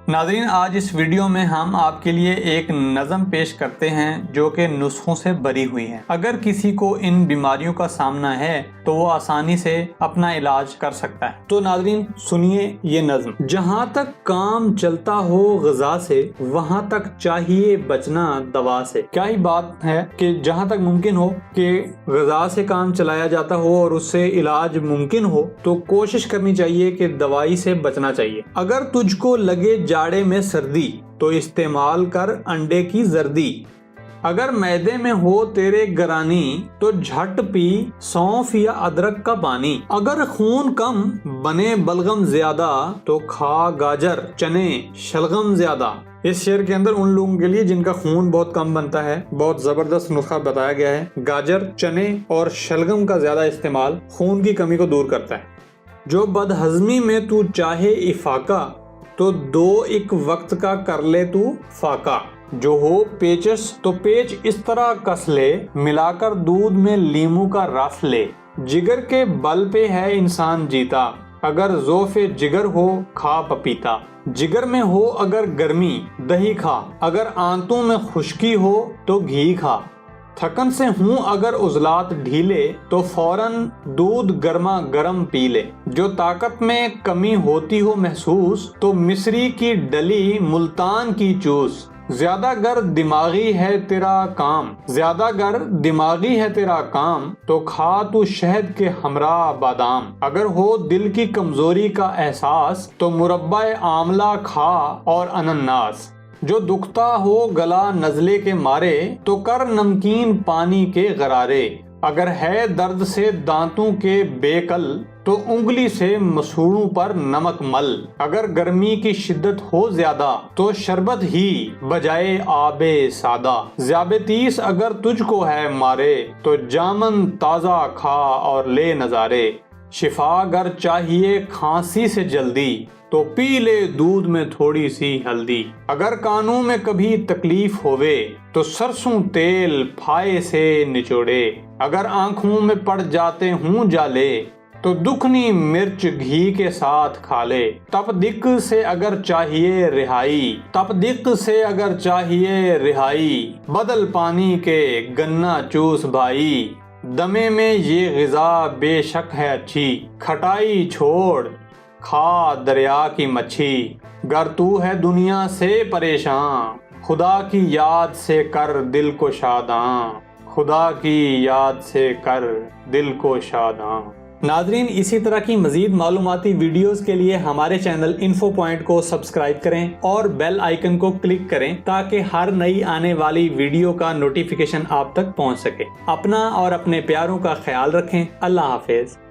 ناظرین، آج اس ویڈیو میں ہم آپ کے لیے ایک نظم پیش کرتے ہیں جو کہ نسخوں سے بری ہوئی ہے۔ اگر کسی کو ان بیماریوں کا سامنا ہے تو وہ آسانی سے اپنا علاج کر سکتا ہے۔ تو ناظرین سنیے یہ نظم۔ جہاں تک کام چلتا ہو غذا سے، وہاں تک چاہیے بچنا دوا سے۔ کیا ہی بات ہے کہ جہاں تک ممکن ہو کہ غذا سے کام چلایا جاتا ہو اور اس سے علاج ممکن ہو تو کوشش کرنی چاہیے کہ دوائی سے بچنا چاہیے۔ اگر تجھ کو لگے جاڑے میں سردی تو استعمال کر انڈے کی زردی۔ اگر معدے میں ہو تیرے گرانی تو جھٹ پی سونف یا ادرک کا پانی۔ اگر خون کم بنے بلغم زیادہ تو کھا گاجر چنے شلغم زیادہ۔ اس شعر کے اندر ان لوگوں کے لیے جن کا خون بہت کم بنتا ہے بہت زبردست نسخہ بتایا گیا ہے۔ گاجر چنے اور شلغم کا زیادہ استعمال خون کی کمی کو دور کرتا ہے۔ جو بدہضمی میں تو چاہے افاقہ تو دو ایک وقت کا کر لے تو فاقہ۔ جو ہو پیچس تو پیچ اس طرح کس لے، ملا کر دودھ میں لیمو کا رس لے۔ جگر کے بل پہ ہے انسان جیتا، اگر ذوف جگر ہو کھا پپیتا۔ جگر میں ہو اگر گرمی دہی کھا، اگر آنتوں میں خشکی ہو تو گھی کھا۔ تھکن سے ہوں اگر عضلات ڈھیلے تو فوراً دودھ گرما گرم پی لے۔ جو طاقت میں کمی ہوتی ہو محسوس تو مصری کی ڈلی ملتان کی چوس۔ زیادہ گر دماغی ہے تیرا کام تو کھا تو شہد کے ہمراہ بادام۔ اگر ہو دل کی کمزوری کا احساس تو مربع آملہ کھا اور انناس۔ جو دکھتا ہو گلا نزلے کے مارے تو کر نمکین پانی کے غرارے۔ اگر ہے درد سے دانتوں کے بے کل تو انگلی سے مسوڑوں پر نمک مل۔ اگر گرمی کی شدت ہو زیادہ تو شربت ہی بجائے آب سادہ۔ ذیابطیس اگر تجھ کو ہے مارے تو جامن تازہ کھا اور لے نظارے۔ شفا اگر چاہیے کھانسی سے جلدی تو پی لے دودھ میں تھوڑی سی ہلدی۔ اگر کانوں میں کبھی تکلیف ہوئے تو سرسوں تیل پھائے سے نچوڑے۔ اگر آنکھوں میں پڑ جاتے ہوں جالے تو دکھنی مرچ گھی کے ساتھ کھا لے۔ تپ دق سے اگر چاہیے رہائی بدل پانی کے گنا چوس بھائی۔ دمے میں یہ غذا بے شک ہے اچھی، کھٹائی چھوڑ کھا دریا کی مچھی۔ گر تو ہے دنیا سے پریشان خدا کی یاد سے کر دل کو شاداں۔ ناظرین، اسی طرح کی مزید معلوماتی ویڈیوز کے لیے ہمارے چینل انفو پوائنٹ کو سبسکرائب کریں اور بیل آئیکن کو کلک کریں تاکہ ہر نئی آنے والی ویڈیو کا نوٹیفیکیشن آپ تک پہنچ سکے۔ اپنا اور اپنے پیاروں کا خیال رکھیں۔ اللہ حافظ۔